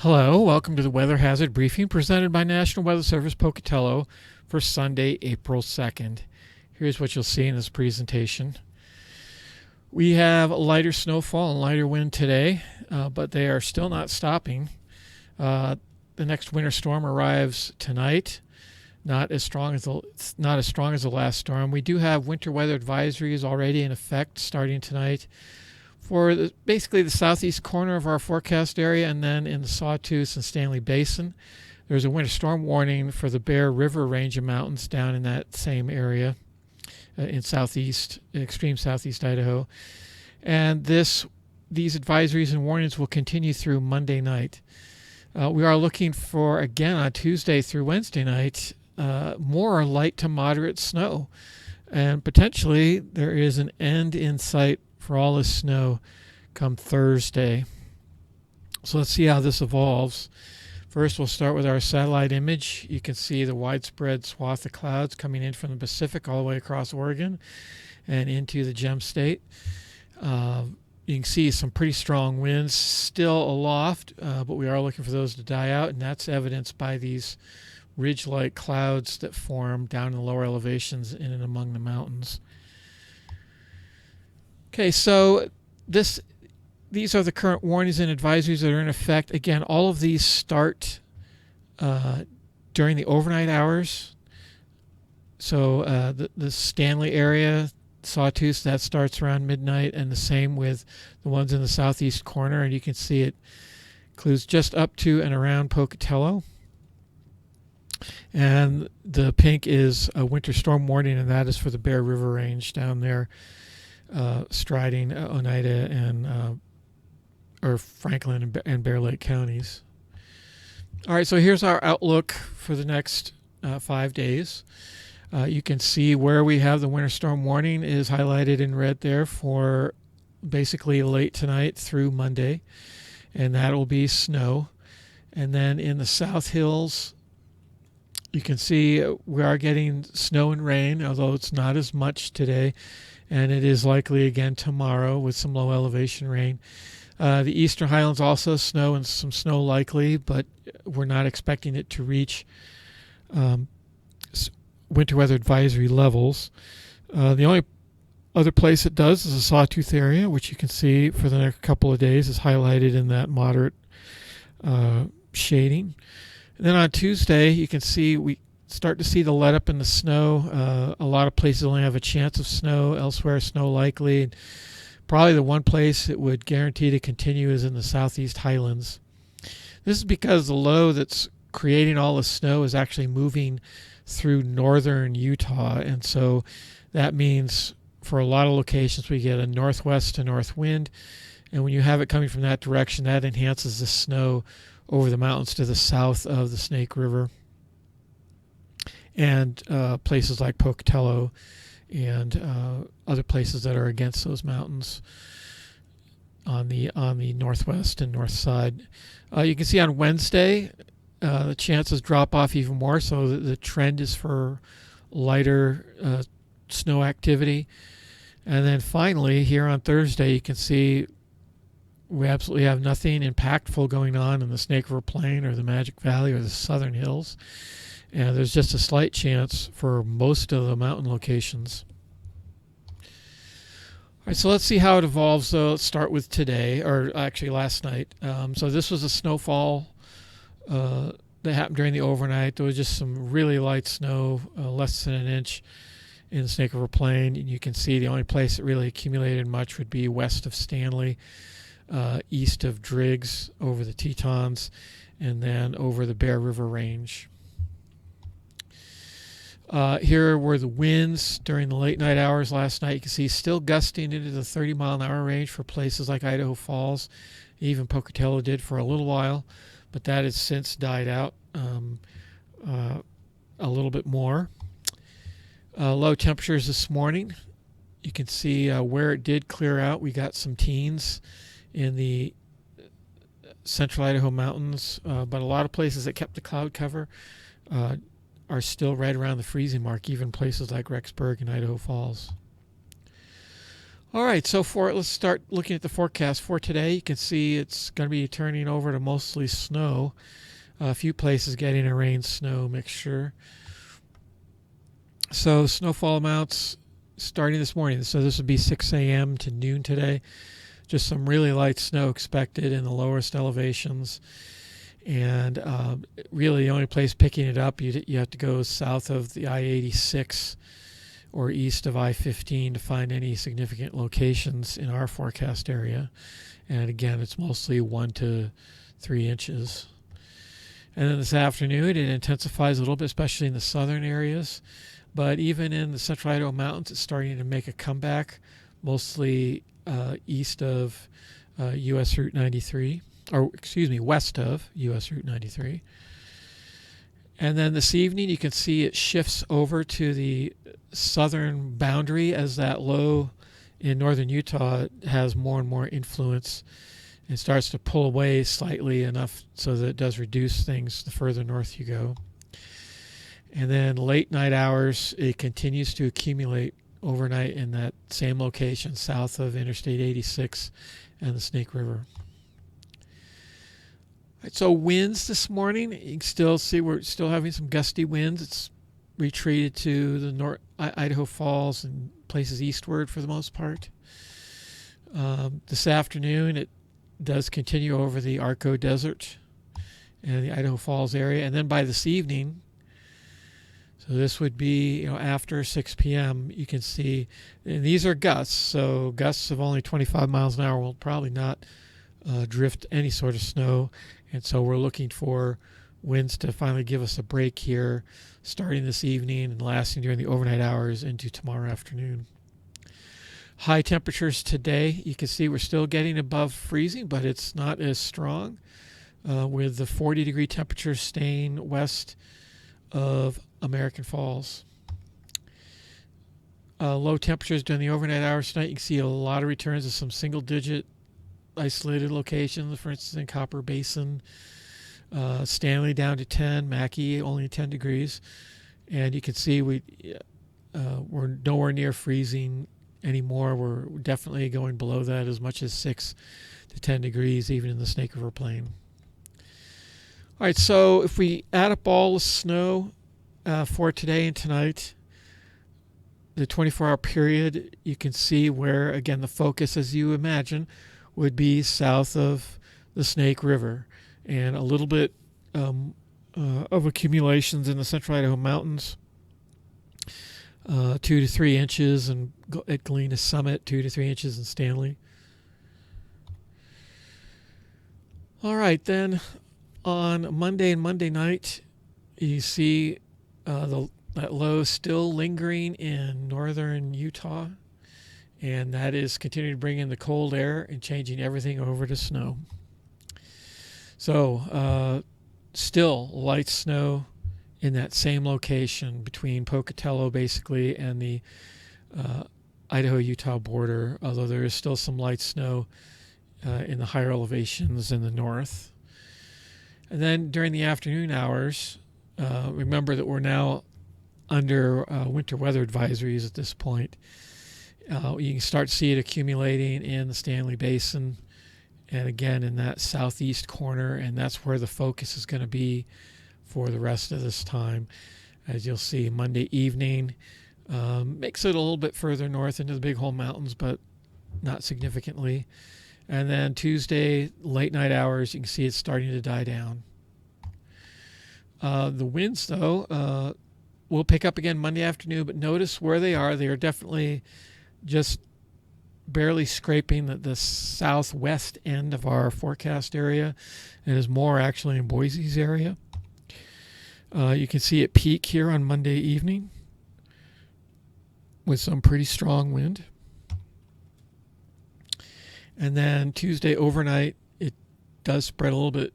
Hello, welcome to the Weather Hazard Briefing presented by National Weather Service Pocatello for Sunday, April 2nd. Here's what you'll see in this presentation. We have lighter snowfall and lighter wind today, but they are still not stopping. The next winter storm arrives tonight. Not as strong as the last storm. We do have winter weather advisories already in effect starting tonight for basically the southeast corner of our forecast area, and then in the Sawtooth and Stanley Basin. There's a winter storm warning for the Bear River range of mountains down in that same area in extreme southeast Idaho. And these advisories and warnings will continue through Monday night. We are looking for, again, on Tuesday through Wednesday night, more light to moderate snow. And potentially there is an end in sight for all this snow come Thursday. So let's see how this evolves. First, we'll start with our satellite image. You can see the widespread swath of clouds coming in from the Pacific all the way across Oregon and into the Gem State. You can see some pretty strong winds still aloft, but we are looking for those to die out, and that's evidenced by these ridge-like clouds that form down in the lower elevations in and among the mountains. Okay, so these are the current warnings and advisories that are in effect. Again, all of these start during the overnight hours. So the Stanley area, Sawtooth, that starts around midnight, and the same with the ones in the southeast corner. And you can see it includes just up to and around Pocatello. And the pink is a winter storm warning, and that is for the Bear River range down there, striding Oneida and or Franklin and Bear Lake counties. All right, so here's our outlook for the next 5 days. You can see where we have the winter storm warning is highlighted in red there for basically late tonight through Monday, and that will be snow. And then in the South Hills, you can see we are getting snow and rain, although it's not as much today, and it is likely again tomorrow with some low elevation rain. The Eastern Highlands also snow and some snow likely, but we're not expecting it to reach winter weather advisory levels. The only other place it does is the Sawtooth area, which you can see for the next couple of days is highlighted in that moderate shading. And then on Tuesday, you can see we start to see the let up in the snow. A lot of places only have a chance of snow. Elsewhere, snow likely. And probably the one place it would guarantee to continue is in the southeast highlands. This is because the low that's creating all the snow is actually moving through northern Utah. And so that means for a lot of locations we get a northwest to north wind. And when you have it coming from that direction, that enhances the snow over the mountains to the south of the Snake River and places like Pocatello and other places that are against those mountains on the northwest and north side. You can see on Wednesday the chances drop off even more, so the trend is for lighter snow activity. And then finally here on Thursday you can see we absolutely have nothing impactful going on in the Snake River Plain or the Magic Valley or the Southern Hills. And there's just a slight chance for most of the mountain locations. All right, so let's see how it evolves. So let's start with today, or actually last night. So this was a snowfall that happened during the overnight. There was just some really light snow, less than an inch in the Snake River Plain. And you can see the only place that really accumulated much would be west of Stanley, east of Driggs, over the Tetons, and then over the Bear River range. Here were the winds during the late night hours last night. You can see still gusting into the 30-mile-an-hour range for places like Idaho Falls. Even Pocatello did for a little while, but that has since died out a little bit more. Low temperatures this morning. You can see where it did clear out. We got some teens in the central Idaho mountains, but a lot of places that kept the cloud cover are still right around the freezing mark, even places like Rexburg and Idaho Falls. All right, so let's start looking at the forecast for today. You can see it's going to be turning over to mostly snow. A few places getting a rain-snow mixture. So snowfall amounts starting this morning. So this would be 6 a.m. to noon today. Just some really light snow expected in the lowest elevations. And really the only place picking it up, you have to go south of the I-86 or east of I-15 to find any significant locations in our forecast area. And again, it's mostly 1 to 3 inches. And then this afternoon, it intensifies a little bit, especially in the southern areas. But even in the central Idaho mountains, it's starting to make a comeback, mostly east of U.S. Route 93, or excuse me, west of U.S. Route 93. And then this evening, you can see it shifts over to the southern boundary as that low in northern Utah has more and more influence and starts to pull away slightly enough so that it does reduce things the further north you go. And then late night hours, it continues to accumulate overnight in that same location south of Interstate 86 and the Snake River. Right, so winds this morning, you can still see we're still having some gusty winds. It's retreated to the North Idaho Falls and places eastward for the most part. This afternoon, it does continue over the Arco Desert and the Idaho Falls area. And then by this evening, so this would be after 6 p.m., you can see, and these are gusts. So gusts of only 25 miles an hour will probably not drift any sort of snow. And so we're looking for winds to finally give us a break here starting this evening and lasting during the overnight hours into tomorrow afternoon. High temperatures today, you can see we're still getting above freezing, but it's not as strong, with the 40-degree temperatures staying west of American Falls. Low temperatures during the overnight hours tonight, you can see a lot of returns of some single-digit isolated locations, for instance, in Copper Basin, Stanley down to 10, Mackay only 10 degrees. And you can see we're nowhere near freezing anymore. We're definitely going below that as much as 6 to 10 degrees, even in the Snake River Plain. All right, so if we add up all the snow for today and tonight, the 24-hour period, you can see where, again, the focus, as you imagine, would be south of the Snake River, and a little bit of accumulations in the central Idaho mountains, 2 to 3 inches, and at Galena Summit, 2 to 3 inches in Stanley. All right, then on Monday and Monday night, you see that low still lingering in northern Utah, and that is continuing to bring in the cold air and changing everything over to snow. So still light snow in that same location between Pocatello basically and the Idaho-Utah border, although there is still some light snow in the higher elevations in the north. And then during the afternoon hours, remember that we're now under winter weather advisories at this point. You can start to see it accumulating in the Stanley Basin and again in that southeast corner, and that's where the focus is going to be for the rest of this time. As you'll see, Monday evening makes it a little bit further north into the Big Hole Mountains, but not significantly. And then Tuesday, late night hours, you can see it's starting to die down. The winds, though, will pick up again Monday afternoon, but notice where they are. They are definitely just barely scraping the southwest end of our forecast area, and is more actually in Boise's area. You can see it peak here on Monday evening with some pretty strong wind. And then Tuesday overnight, it does spread a little bit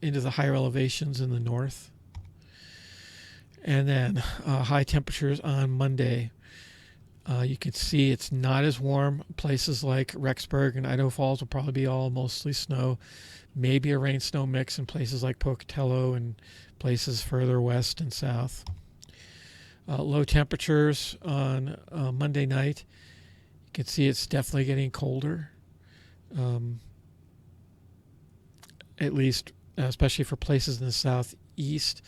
into the higher elevations in the north. And then high temperatures on Monday. You can see it's not as warm. Places like Rexburg and Idaho Falls will probably be all mostly snow. Maybe a rain-snow mix in places like Pocatello and places further west and south. Low temperatures on Monday night. You You can see it's definitely getting colder, at least especially for places in the southeast,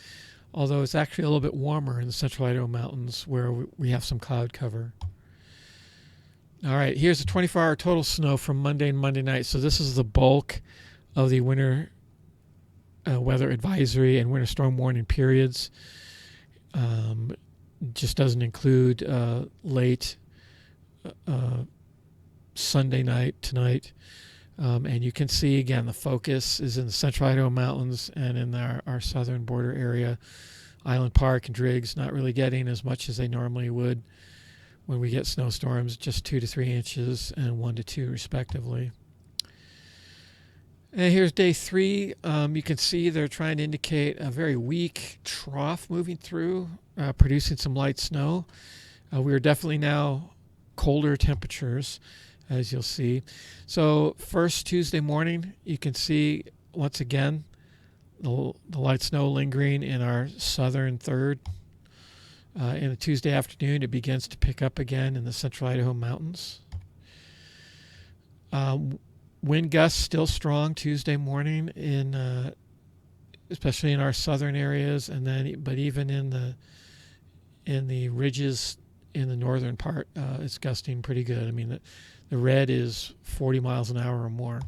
although it's actually a little bit warmer in the central Idaho mountains where we have some cloud cover. All right, here's the 24-hour total snow from Monday and Monday night. So this is the bulk of the winter weather advisory and winter storm warning periods. Just doesn't include late Sunday night tonight. And you can see, again, the focus is in the central Idaho mountains and in our southern border area. Island Park and Driggs not really getting as much as they normally would when we get snowstorms, just 2 to 3 inches and 1 to 2 respectively. And here's day 3. You can see they're trying to indicate a very weak trough moving through, producing some light snow. We are definitely now colder temperatures, as you'll see. So first Tuesday morning, you can see once again the light snow lingering in our southern third. In the Tuesday afternoon, it begins to pick up again in the central Idaho mountains. Wind gusts still strong Tuesday morning especially in our southern areas, but even in the ridges in the northern part, it's gusting pretty good. I mean, the red is 40 miles an hour or more.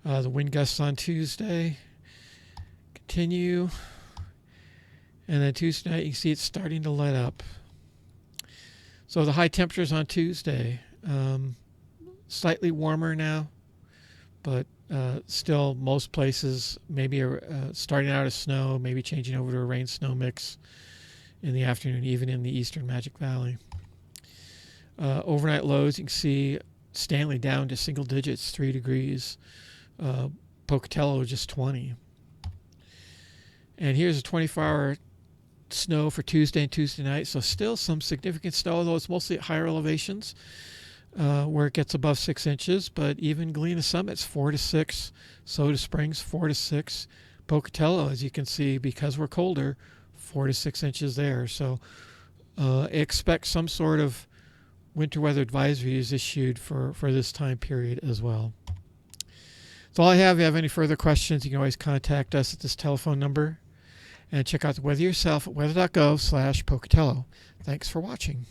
The wind gusts on Tuesday continue. And then Tuesday night, you can see it's starting to let up. So the high temperatures on Tuesday, slightly warmer now, but still most places maybe starting out as snow, maybe changing over to a rain-snow mix in the afternoon, even in the eastern Magic Valley. Overnight lows, you can see Stanley down to single digits, 3 degrees. Pocatello just 20. And here's a 24-hour snow for Tuesday and Tuesday night. So still some significant snow, although it's mostly at higher elevations where it gets above 6 inches. But even Galena Summit's 4 to 6. Soda Springs 4 to 6. Pocatello, as you can see, because we're colder, 4 to 6 inches there. So expect some sort of winter weather advisory is issued for this time period as well. That's all I have. If you have any further questions, you can always contact us at this telephone number. And check out the weather yourself at weather.gov/Pocatello. Thanks for watching.